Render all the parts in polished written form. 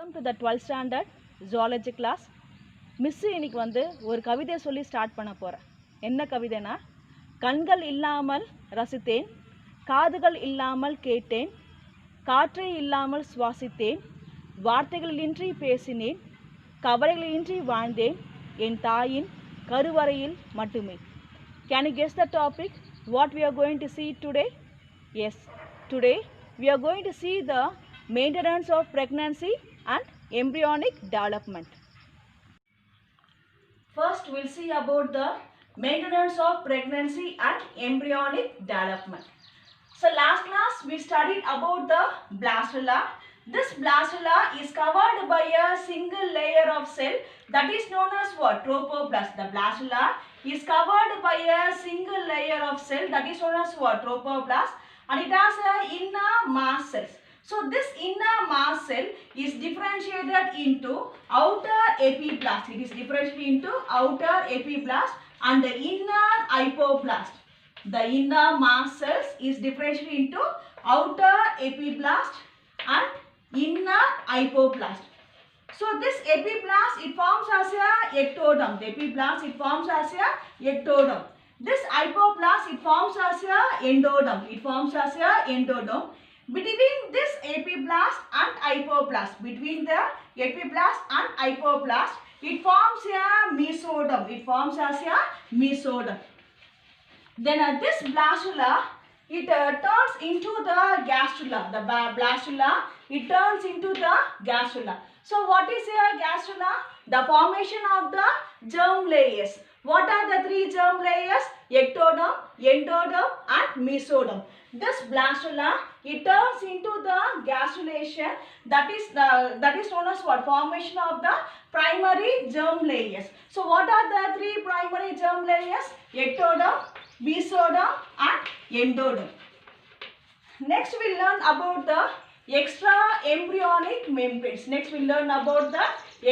Welcome to the 12th standard zoology class. Miss இன்னைக்கு ஒரு கவிதை சொல்லி ஸ்டார்ட் பண்ண போகிறேன். என்ன கவிதைனா, கண்கள் இல்லாமல் ரசித்தேன், காதுகள் இல்லாமல் கேட்டேன், காற்றை இல்லாமல் சுவாசித்தேன், வார்த்தைகளின்றி பேசினேன், கவலைகளின்றி வாழ்ந்தேன், என் தாயின் கருவறையில் மட்டுமே. Can you guess the topic? What we are going to see today? Yes, today we are going to see the maintenance of pregnancy and embryonic development. First, we'll see about the maintenance of pregnancy and embryonic development. So, last class we studied about the blastula. This blastula is covered by a single layer of cell that is known as what? Trophoblast. The blastula is covered by a single layer of cell that is known as what? Trophoblast, and it has a inner mass cells. So this inner mass cell is differentiated into outer epiblast. It is differentiated into outer epiblast and the inner hypoblast. The inner mass cells is differentiated into outer epiblast and inner hypoblast. So this epiblast, it forms as a ectoderm. The epiblast, it forms as a ectoderm. This hypoblast, it forms as a endoderm. It forms as a endoderm. Between this epiblast and hypoblast, between the epiblast and hypoblast, it forms a mesoderm. It forms as a mesoderm. Then this blastula, it turns into the gastrula. The blastula, it turns into the gastrula. So what is a gastrula? The formation of the germ layers. What are the three germ layers? Ectoderm, endoderm and mesoderm. This blastula, it turns into the gastrulation, that is known as what? Formation of the primary germ layers. So what are the three primary germ layers? Ectoderm, mesoderm and endoderm. Next we learn about the extra embryonic membranes. Next we learn about the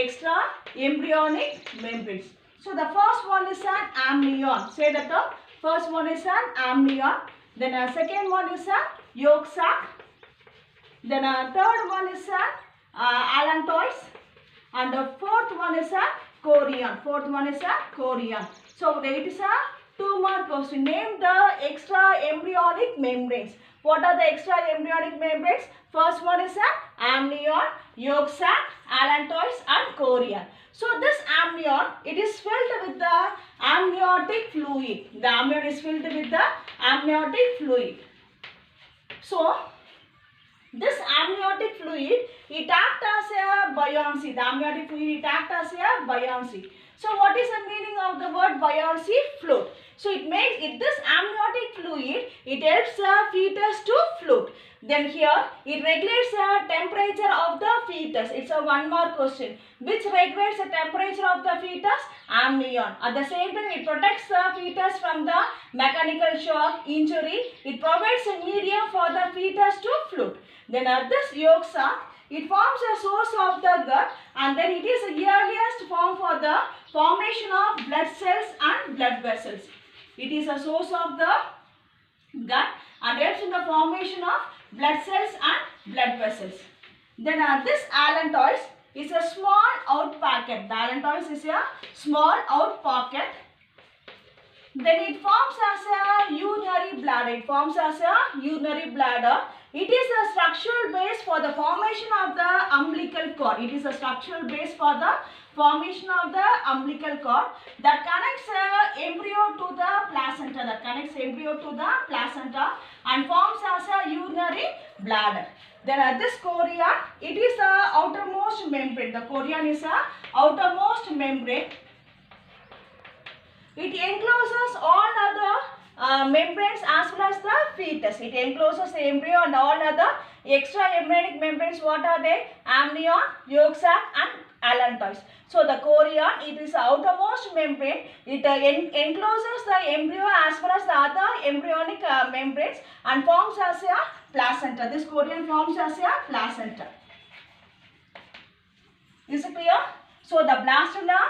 extra embryonic membranes. So the first one is an amnion. Say that the first one is an amnion. Then a second one is a yolk sac. Then a third one is a allantois. And the fourth one is a chorion. Fourth one is a chorion. So it is a 2-mark question. Name the extra embryonic membranes. What are the extra embryonic membranes? First one is a amnion, yolk sac, allantois and chorion. So this amnion, it is filled with the amniotic fluid. The amnion is filled with the amniotic fluid. So this amniotic fluid, it acts as a buoyancy. The amniotic fluid, it acts as a buoyancy. So what is the meaning of the word buoyancy? Float. So it makes this amniotic fluid, it helps the fetus to float. Then here it regulates the temperature of the fetus. It's a 1-mark question. Which regulates the temperature of the fetus? Amnion. At the same time, it protects the fetus from the mechanical shock, injury. It provides a medium for the fetus to float. Then this yolk sac, it forms a source of the gut, and then it is the earliest form for the formation of blood cells and blood vessels. It is a source of the gut and helps in the formation of blood cells and blood vessels. Then this allantois is a small out pocket. The allantois is a small out pocket. Then it forms as a urinary bladder. It forms as a urinary bladder. It is a structural base for the formation of the umbilical cord. It is a structural base for the formation of the umbilical cord that connects embryo to the placenta. That connects embryo to the placenta and forms as a urinary bladder. Then this chorion, it is the outermost membrane. The chorion is a outermost membrane. It encloses all other membranes as well as the fetus. It encloses the embryo and all other extra embryonic membranes. What are they? Amnion, yolk sac and allantois. So the chorion, it is the outermost membrane. It encloses the embryo as well as the other embryonic membranes and forms as a placenta. This chorion forms as a placenta. Is it clear? So the blastula,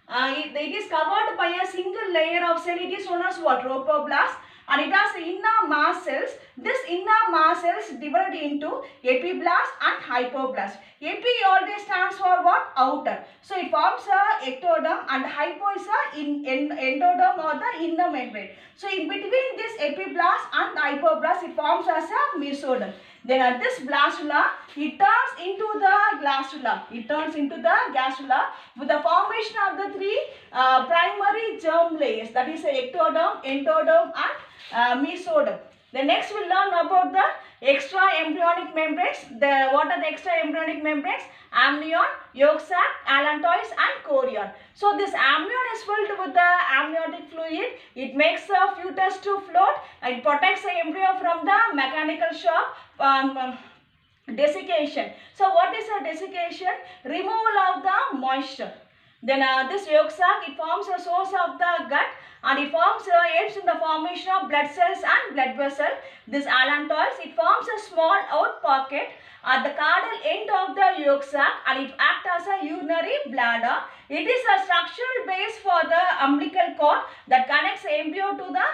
it is covered by a single layer of cell. It is known as what? Trophoblast. and it has inner mast cells. This inner mast cells divided into epiblast and hypoblast. Epi always stands for what? Outer. So it forms a ectoderm, and hypo is a endoderm or the inner membrane. So in between this epiblast and hypoblast, it forms as a mesoderm. Then this blastula, it turns into the gastrula. It turns into the gastrula with the formation of the three primary germ layers, that is ectoderm, endoderm and mesoderm. Then next we'll learn about the extra embryonic membranes. What are the extra embryonic membranes? Amnion, yolk sac, allantois and chorion. So this amnion is filled with the amniotic fluid. It makes the fetus to float. It protects the embryo from the mechanical shock, desiccation. So what is a desiccation? Removal of the moisture. Then this yolk sac, it forms a source of the gut, and it forms aids in the formation of blood cells and blood vessel. This allantois, it forms a small out pocket at the caudal end of the yolk sac, and it acts as a urinary bladder. It is a structural base for the umbilical cord that connects the embryo to the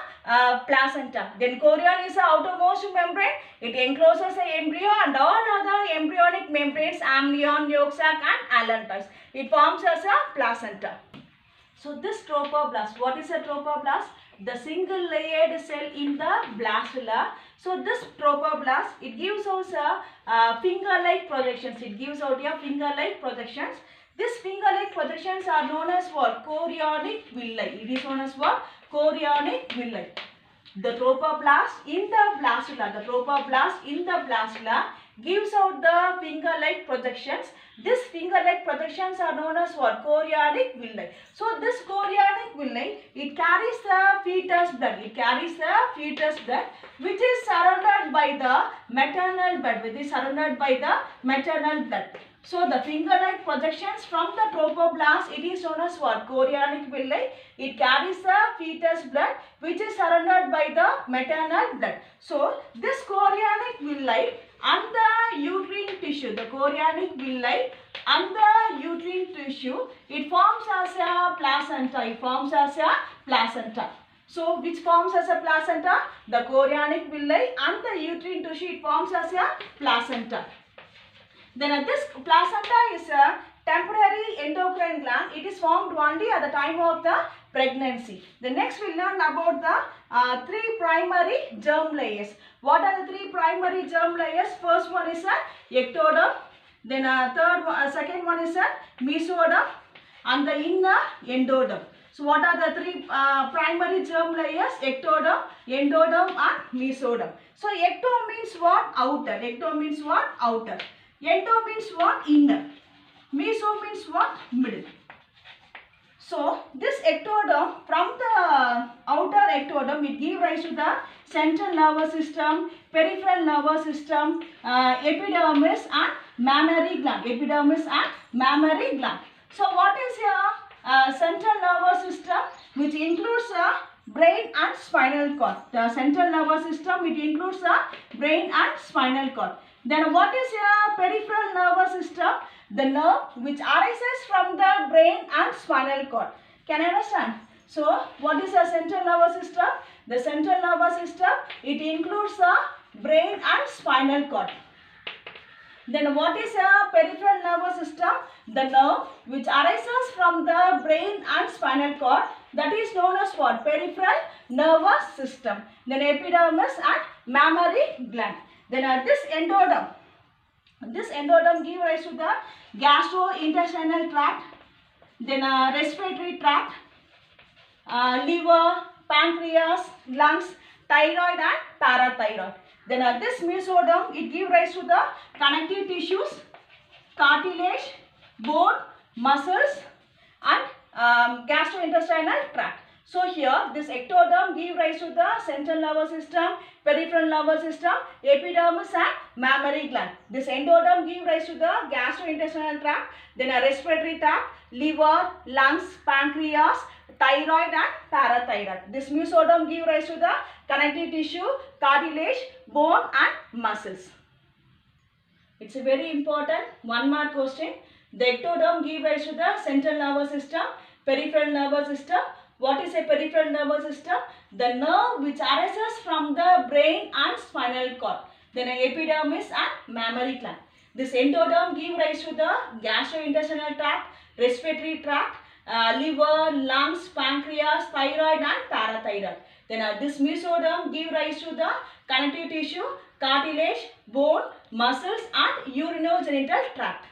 placenta. Then chorion is the outermost membrane. It encloses the embryo and all other embryonic membranes, amnion, yolk sac and allantois. It forms as a placenta. So this trophoblast, what is a trophoblast? The single layered cell in the blastula. So this trophoblast, it gives us a finger-like projections. It gives out your finger-like projections. These finger-like projections are known as what? Chorionic villi. It is known as what? Chorionic villi. The trophoblast in the blastula gives out the finger-like projections. These finger-like projections are known as what? Chorionic villi. So this chorionic villi, it carries the fetus blood. It carries the fetus blood, which is surrounded by the maternal blood. So the finger-like projections from the trophoblast, it is known as what? Chorionic villi. It carries the fetus blood, which is surrounded by the maternal blood. So this chorionic villi and the uterine tissue, the chorionic villi and the uterine tissue, it forms as a placenta. So which forms as a placenta? The chorionic villi and the uterine tissue, it forms as a placenta. Then this placenta is a temporary endocrine gland. It is formed only at the time of the pregnancy. The next we learn about the three primary germ layers. What are the three primary germ layers? First one is a ectoderm. Then second one is a mesoderm, and the inner endoderm. So what are the three primary germ layers? Ectoderm, endoderm and mesoderm. So ecto means what? Outer. Ecto means what? Outer. Endo means what? Inner. Meso means what? Middle. So this ectoderm, from the outer ectoderm, it gives rise to the central nervous system, peripheral nervous system, epidermis and mammary gland. Epidermis and mammary gland. So what is your central nervous system, which includes brain and spinal cord? The central nervous system, it includes the brain and spinal cord. Then what is your peripheral nervous system? The nerve which arises from the brain and spinal cord. Can you understand? So what is the central nervous system? The central nervous system, it includes the brain and spinal cord. Then what is a peripheral nervous system? The nerve which arises from the brain and spinal cord, that is known as what? Peripheral nervous system. Then epidermis and mammary gland. Then this endoderm gives rise to the gastrointestinal tract, then respiratory tract, liver, pancreas, lungs, thyroid and parathyroid. Then this mesoderm, it gives rise to the connective tissues, cartilage, bone, muscles and gastrointestinal tract. So here this ectoderm gives rise to the central nervous system, peripheral nervous system, epidermis and mammary gland. This endoderm gives rise to the gastrointestinal tract, then a respiratory tract, liver, lungs, pancreas, thyroid and parathyroid. This mesoderm gives rise to the connective tissue, cartilage, bone and muscles. It's a very important 1 mark question. The ectoderm gives rise to the central nervous system, peripheral nervous system, What is a peripheral nervous system? The nerve which arises from the brain and spinal cord. Then epidermis and mammary gland. This endoderm give rise to the gastrointestinal tract, respiratory tract, liver, lungs, pancreas, thyroid and parathyroid. Then this mesoderm give rise to the connective tissue, cartilage, bone, muscles and urinogenital tract.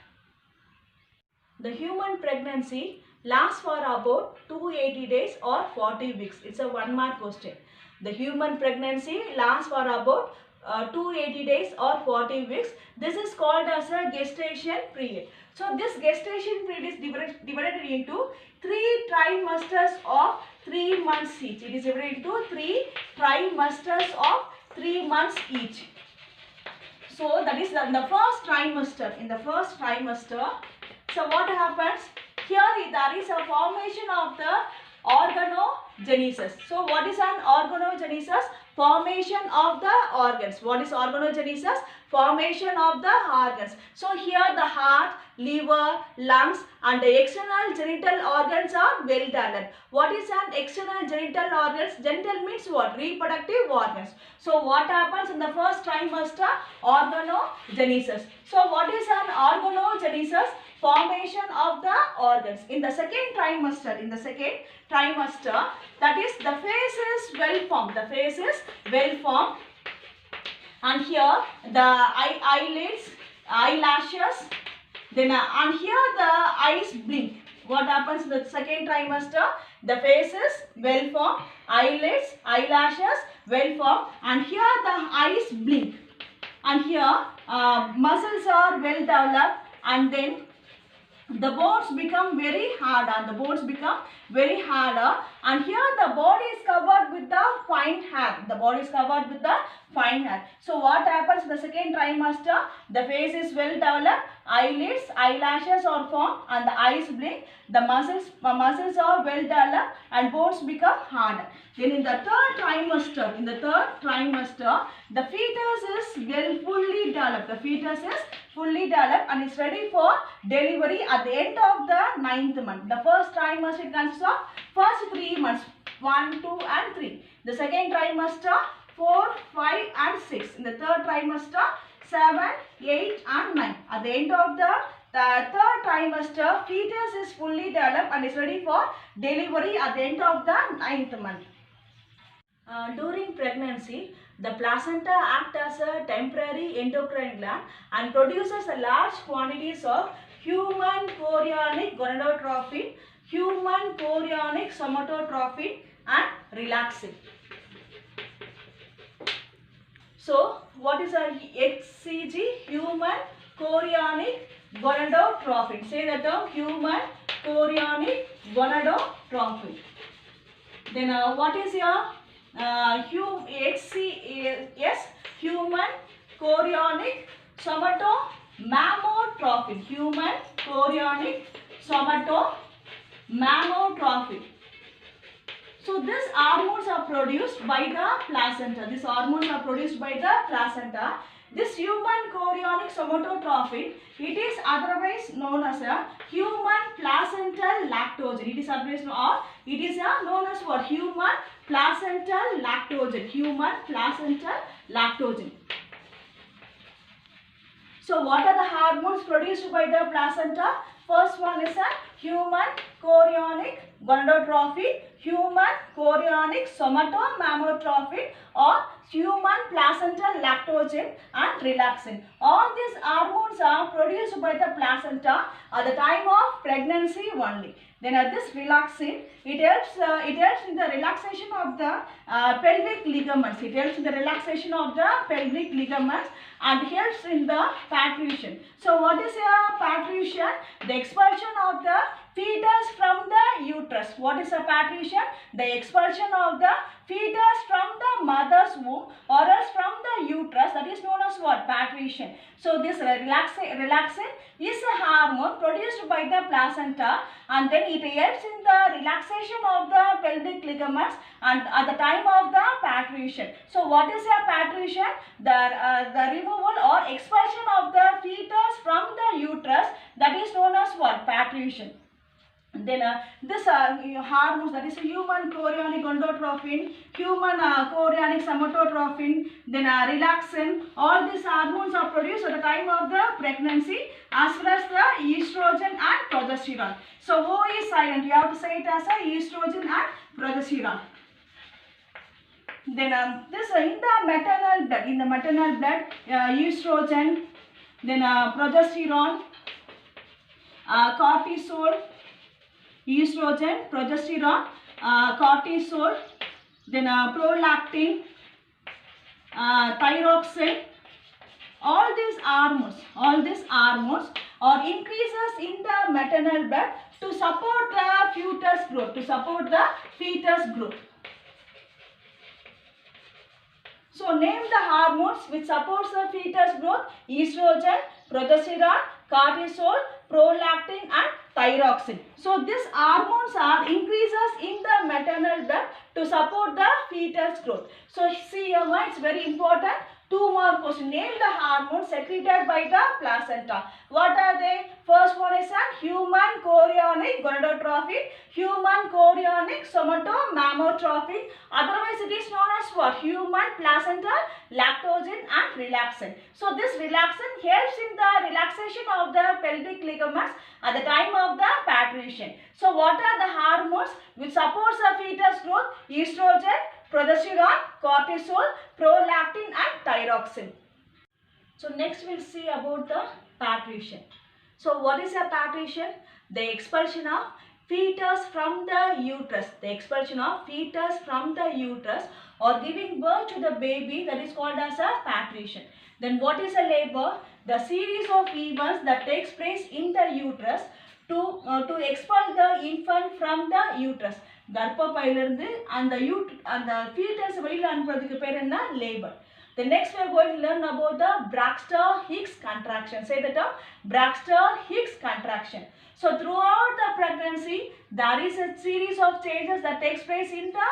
The human pregnancy lasts for about 280 days or 40 weeks. It's a 1 mark question. The human pregnancy lasts for about 280 days or 40 weeks. This is called as a gestation period. So this gestation period is divided into 3 trimesters of 3 months each. It is divided into 3 trimesters of 3 months each. So that is in the first trimester. In the first trimester, so what happens? Here there is a formation of the organogenesis. So what is an organogenesis? Formation of the organs. What is organogenesis? Formation of the organs. So here the heart, liver, lungs and the external genital organs are well developed. What is an external genital organs? Genital means what? Reproductive organs. So what happens in the first trimester? Organogenesis. So what is an organogenesis? Formation of the organs. In the second trimester, that is the face is well formed. The face is well formed. And here the eyelids, eyelashes, then and here the eyes blink. What happens in the second trimester? The face is well formed, eyelids, eyelashes well formed, and here the eyes blink. And here muscles are well developed, and then the bones become very harder. And here the body is covered with the fine hair. So what happens in the second trimester? The face is well developed, eyelids, eyelashes are formed and the eyes blink. The muscles are well developed and bones become harder. Then in the third trimester, the fetus is fully developed and is ready for delivery at the end of the 9th month. The first trimester consists of first 3 months, 1, 2 and 3. The second trimester, 4, 5 and 6. In the third trimester, 7, 8 and 9. At the end of the third trimester, fetus is fully developed and is ready for delivery at the end of the 9th month. During pregnancy, the placenta acts as a temporary endocrine gland and produces a large quantities of human chorionic gonadotrophin, human chorionic somatotrophin and relaxin. So, what is a HCG? Human chorionic gonadotrophin. Say the term human chorionic gonadotrophin. Then what is your HCS? Human chorionic somatomamotrophin. Human chorionic somatomamotrophin. So these hormones are produced by the placenta. This human chorionic somatotrophin, it is otherwise known as a human placental lactogen. It is otherwise known as what? Human placental lactogen. So what are the hormones produced by the placenta? First one is a human chorionic gonadotrophin, human chorionic somatomamotrophin or human placental lactogen and relaxin. All these hormones are produced by the placenta at the time of pregnancy only. Then this relaxin, it helps in the relaxation of the pelvic ligaments. And helps in the patriation. So what is a patriation? The expulsion of the fetus from the uterus. What is a patriation? The expulsion of the fetus from the mother's womb or else from the uterus. That is known as what? Patriation. So this relaxin is a hormone produced by the placenta and then it helps in the relaxation of the pelvic ligaments and at the time of the patriation. So what is a patriation? The removal or expulsion of the fetus from the uterus, that is known as what? Patriation. Then this hormones, that is human chorionic gonadotropin, human chorionic somatotropin, then relaxin, all these hormones are produced at the time of the pregnancy as well as the estrogen and progesterone. So O is silent, you have to say it as a estrogen and progesterone. Then this in the maternal blood, estrogen, then progesterone, cortisol, estrogen, progesterone, cortisol, then prolactin, thyroxine, all these hormones are increases in the maternal blood to support the fetus growth. So name the hormones which supports the fetus growth: estrogen, progesterone, cortisol, prolactin and thyroxine. So these hormones are increases in the maternal blood to support the fetus growth. So see here, it's very important. Two more questions. Name the hormones secreted by the placenta. What are they? First one is a human chorionic gonadotropin, human chorionic somatomamotropin. Otherwise it is known as what? Human placental lactogen and relaxin. So this relaxin helps in the relaxation of the pelvic ligaments at the time of the parturition. So what are the hormones which supports the fetus growth? Estrogen, progesterone, cortisol, prolactin and thyroxine. So next we'll see about the parturition. So what is a parturition? The expulsion of fetus from the uterus. The expulsion of fetus from the uterus or giving birth to the baby, that is called as a parturition. Then what is a labor? The series of events that takes place in the uterus to expel the infant from the uterus. கர்ப்பப்பையிலிருந்து அந்த fetus வெளியில அனுப்புறதுக்கு பேர் என்ன? Labor. The next we are going to learn about the Braxton-Hicks contraction. Say the term Braxton-Hicks contraction. So throughout the pregnancy, there is a series of changes that takes place in the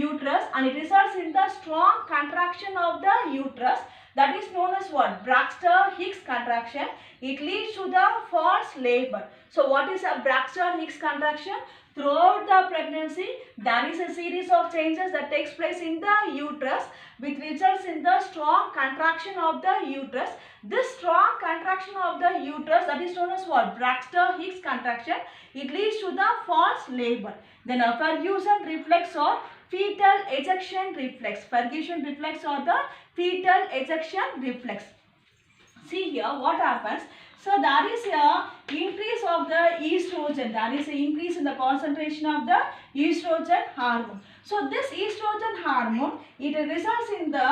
uterus and it results in the strong contraction of the uterus. That is known as what? Braxton-Hicks contraction. It leads to the false labor. So what is a Braxton-Hicks contraction? Throughout the pregnancy, there is a series of changes that takes place in the uterus which results in the strong contraction of the uterus. This strong contraction of the uterus, that is known as what? Braxton-Hicks contraction. It leads to the false labor. Then a Ferguson reflex or fetal ejection reflex. Ferguson reflex or the fetal ejection reflex. See here what happens. So there is a increase of the estrogen. There is an increase in the concentration of the estrogen hormone. So this estrogen hormone, it results in the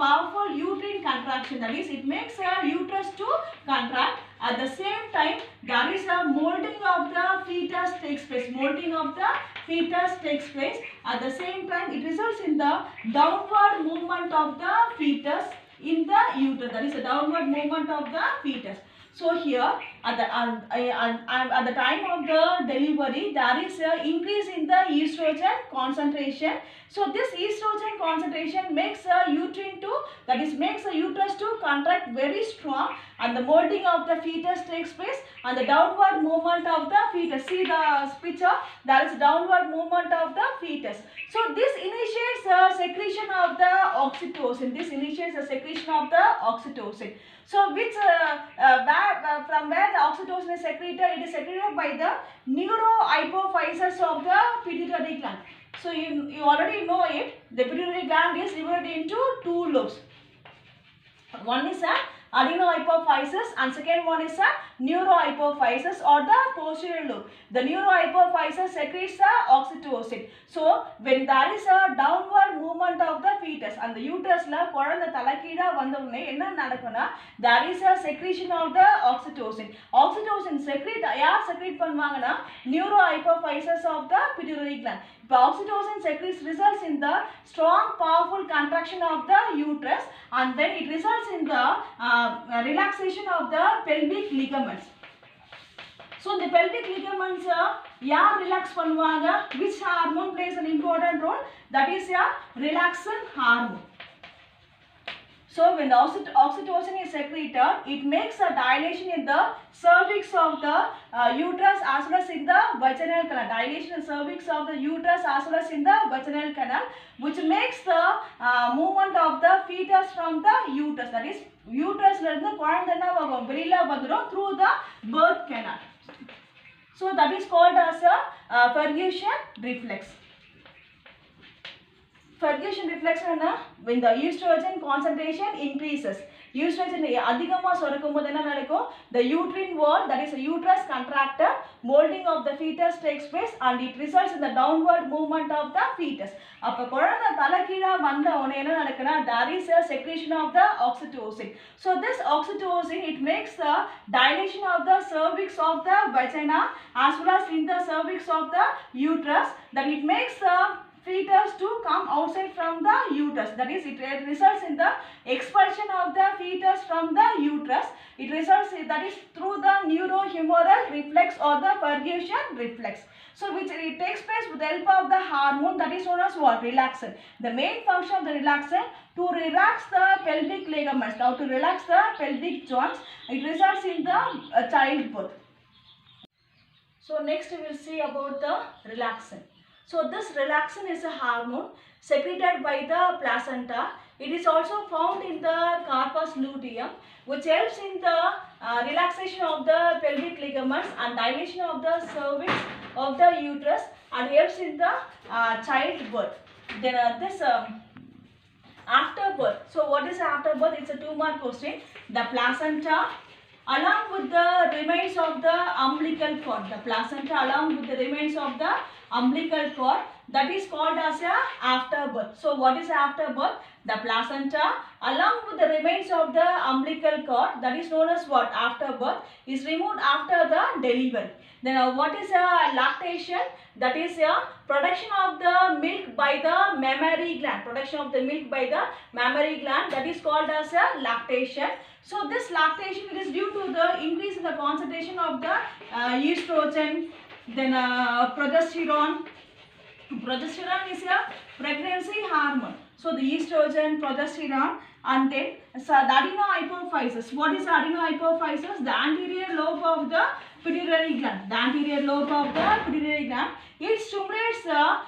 powerful uterine contraction. That is, it makes a uterus to contract. At the same time, there is a molding of the fetus takes place. Molding of the fetus takes place. At the same time, it results in the downward movement of the fetus in the uterus. That is a downward movement of the fetus. So here at the time of the delivery, there is an increase in the estrogen concentration. So this estrogen concentration makes a uterine to, that is makes a uterus to contract very strong, and the molding of the fetus takes place and the downward movement of the fetus. See the picture, there is downward movement of the fetus. So this initiates the secretion of the oxytocin. This initiates the secretion of the oxytocin. So which from where the oxytocin is secreted? It is secreted by the neurohypophysis of the pituitary gland. So you already know it. The pituitary gland is divided into two lobes. One is a adenohypophysis and second one is a neurohypophysis or the posterior lobe. The neurohypophysis secretes the oxytocin. So when there is a downward movement of the fetus and the uterus la குழந்தை தலைகீழா வந்தவுடனே என்ன நடக்கும்னா, there is a secretion of the oxytocin. Oxytocin secrete யார் secrete பண்ணுவாங்கன்னா, neurohypophysis of the pituitary gland. The oxytocin secretes results in the strong powerful contraction of the uterus and then it results in the relaxation of the pelvic ligaments. So the pelvic ligaments yaar relax பண்ணுவாங்க? Which hormone plays an important role? That is a relaxin hormone. So when the oxytocin is secreted, it makes a dilation in the cervix of the uterus as well as in the vaginal canal. Dilation in the cervix of the uterus as well as in the vaginal canal, which makes the movement of the fetus from the uterus. That is, uterus through the birth canal. So that is called as a Ferguson reflex. Ferguson reflex when the estrogen concentration increases. Estrogen அதிகமா சுரக்கும்போது என்ன நடக்கும்? The uterine wall, that is the uterus contracted, molding of the fetus takes place and it results in the downward movement of the fetus. அப்ப குழந்தை தலைகீழா வந்த உடனே என்ன நடக்குன்னா, there is a secretion of the oxytocin. So this oxytocin, it makes the dilation of the cervix of the vagina as well as in the cervix of the uterus, that it makes the fetus to come outside from the uterus. That is, it results in the expulsion of the fetus from the uterus. It results that is through the neurohumoral reflex or the Ferguson reflex. So which it takes place with the help of the hormone that is known as what? Relaxin. The main function of the relaxin to relax the pelvic ligaments. Now to relax the pelvic joints, it results in the childbirth. So next we will see about the relaxin. So this relaxin is a hormone secreted by the placenta. It is also found in the corpus luteum, which helps in the relaxation of the pelvic ligaments and dilation of the cervix of the uterus and helps in the childbirth. Then this afterbirth. So what is afterbirth? It's a 2-mark question. The placenta along with the remains of the umbilical cord. The placenta along with the remains of the umbilical cord, that is called as a afterbirth. So what is afterbirth? The placenta along with the remains of the umbilical cord, that is known as what? Afterbirth, is removed after the delivery. Then what is a lactation? That is a production of the milk by the mammary gland. Production of the milk by the mammary gland, that is called as a lactation. So this lactation, it is due to the increase in the concentration of the estrogen, then progesterone. Progesterone is a pregnancy hormone. So the estrogen, progesterone, and then the adenohypophysis. What is adenohypophysis? The anterior lobe of the pituitary gland. The anterior lobe of the pituitary gland. It stimulates the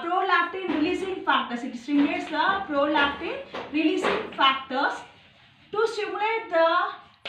prolactin releasing factors. It stimulates the prolactin releasing factors to stimulate the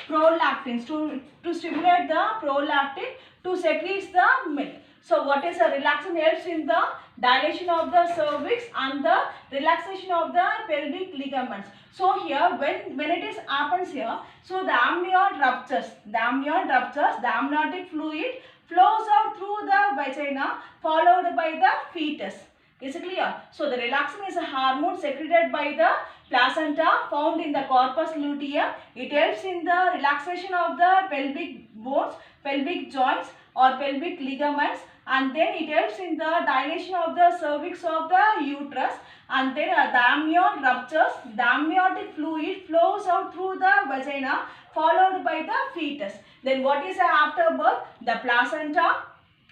prolactins, to stimulate the prolactin to secrete the milk. So what is a relaxin? Helps in the dilation of the cervix and the relaxation of the pelvic ligaments. So here when it is happens here, so the amnion ruptures. The amnion ruptures, the amniotic fluid flows out through the vagina followed by the fetus. Is it clear? So the relaxin is a hormone secreted by the placenta found in the corpus luteum. It helps in the relaxation of the pelvic bones, pelvic joints or pelvic ligaments, and then it helps in the dilation of the cervix of the uterus, and then the amnion ruptures, the amniotic fluid flows out through the vagina followed by the fetus. Then what is afterbirth? The placenta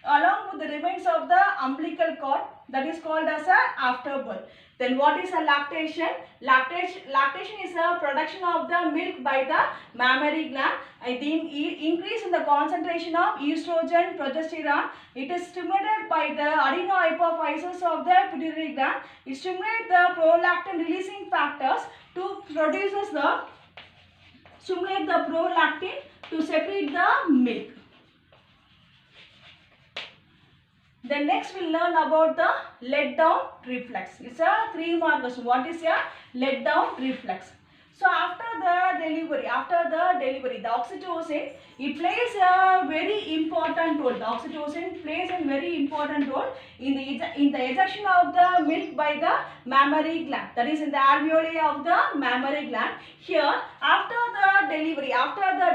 along with the remains of the umbilical cord, that is called as a afterbirth. Then what is a lactation? Lactation is a production of the milk by the mammary gland. The increase in the concentration of estrogen, progesterone, it is stimulated by the adenohypophysis of the pituitary gland. It stimulates the prolactin releasing factors to stimulate the prolactin to secrete the milk. Then next we'll learn about the let down reflex. It's a 3-mark question. What is a let down reflex? So after the delivery, the oxytocin, it plays a very important role. The oxytocin plays a very important role in the ejection of the milk by the mammary gland. That is in the alveoli of the mammary gland. Here, after the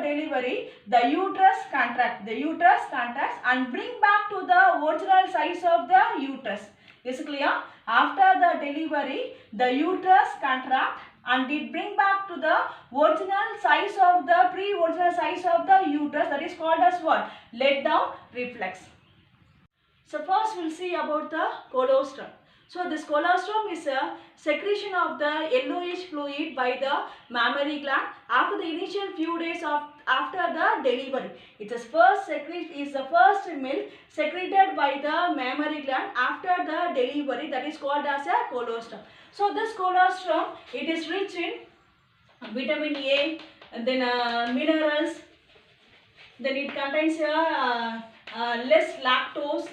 delivery, the uterus contracts and bring back to the original size of the uterus. Is it clear? After the delivery, the uterus contracts and it bring back to the original size of the pre-original size of the uterus, that is called as what? Let down reflex. So first we'll see about the colostrum. So this colostrum is a secretion of the yellowish fluid by the mammary gland after the initial few days after the delivery. It is the first milk secreted by the mammary gland after the delivery, that is called as a colostrum. So this colostrum, it is rich in vitamin A, and then minerals, then it contains less lactose,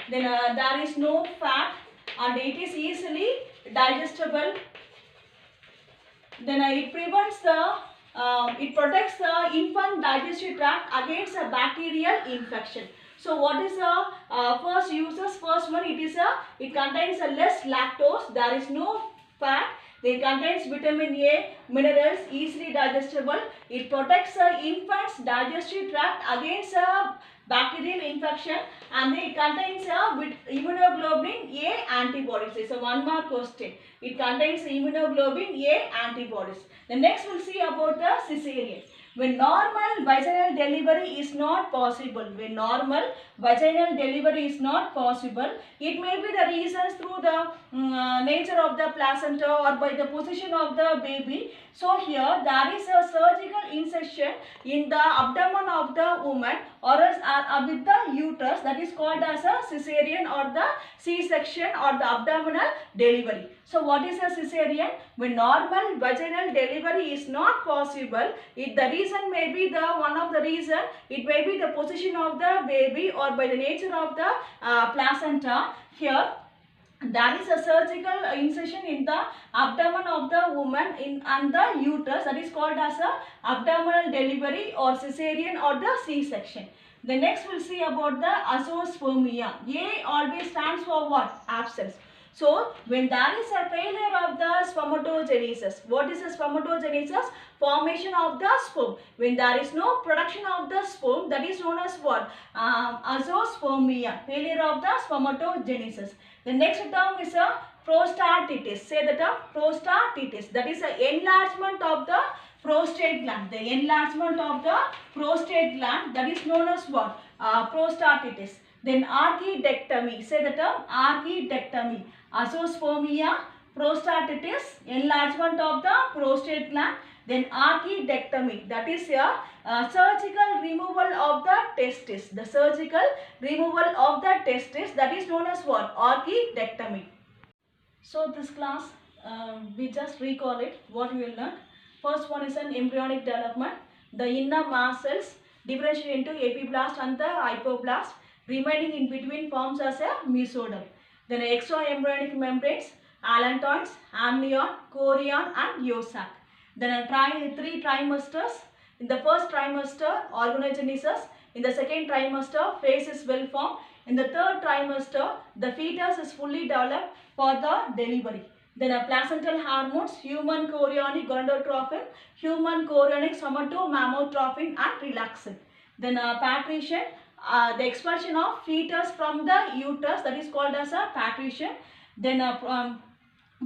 then there is no fat, and it is easily digestible. Then it protects the infant digestive tract against a bacterial infection. So what is the first uses? First one, it contains a less lactose, there is no fat, it contains vitamin A, minerals, easily digestible. It protects the infant's digestive tract against a bacterial infection, and it contains immunoglobulin A antibodies. It's a one mark question. It contains immunoglobulin A antibodies. The next we'll see about the cesarean. When normal vaginal delivery is not possible, it may be the reasons through the nature of the placenta or by the position of the baby. So here there is a surgical incision in the abdomen of the woman or else with the uterus, that is called as a cesarean or the C-section or the abdominal delivery. So what is a cesarean? When normal vaginal delivery is not possible, the reason may be it may be the position of the baby or by the nature of the placenta. Here there is a surgical incision in the abdomen of the woman and the uterus, that is called as a abdominal delivery or cesarean or the C-section. The next we'll see about the azoospermia. A always stands for what? Absence. So when there is a failure of the spermatogenesis, what is the spermatogenesis? Formation of the sperm. When there is no production of the sperm, that is known as what? Azoospermia, failure of the spermatogenesis. The next term is a prostatitis. Say the term prostatitis. That is an enlargement of the prostate gland. The enlargement of the prostate gland, that is known as what? Prostatitis. Then archidectomy. Say the term archidectomy. Azoospermia, prostatitis, enlargement of the prostate gland. Then archidectomy, that is a surgical removal of the testis. The surgical removal of the testis, that is known as what? Archidectomy. So this class, we just recall it, what we will learn. First one is an embryonic development. The inner mass cells differentiate into epiblast and the hypoblast. Remaining in between forms as a mesoderm. Then extraembryonic membranes, allantoins, amnion, chorion and yolk sac. Then three trimesters. In the first trimester, organogenesis. In the second trimester, phase is well formed. In the third trimester, the fetus is fully developed for the delivery. Then placental hormones, human chorionic gonadotropin, human chorionic somatomammotrophine and relaxin. Then patrician, the expulsion of fetus from the uterus, that is called as a patrician. Then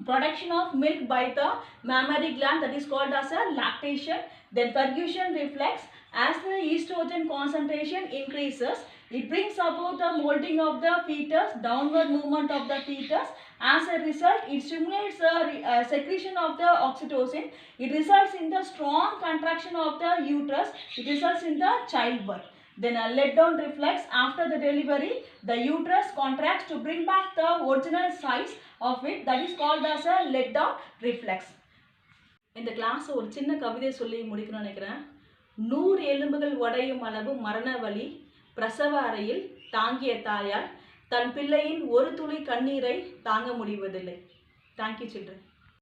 production of milk by the mammary gland, that is called as a lactation. Then perfusion reflex. As the estrogen concentration increases, it brings about the molding of the fetus, downward movement of the fetus. As a result, it stimulates the secretion of the oxytocin. It results in the strong contraction of the uterus. It results in the childbirth. Then a let-down reflex. After the delivery, the uterus contracts to bring back the original size of it. That is called as a let-down reflex. இந்த class ஒரு சின்ன கவிதை சொல்லி முடிக்கணும்னு நினைக்கிறேன். 100 எலும்புகள் உடையும் அளவு மரண வலி பிரசவ அறையில் தாங்கிய தாயார் தன் பிள்ளையின் ஒரு துளி கண்ணீரை தாங்க முடிவதில்லை. Thank you children.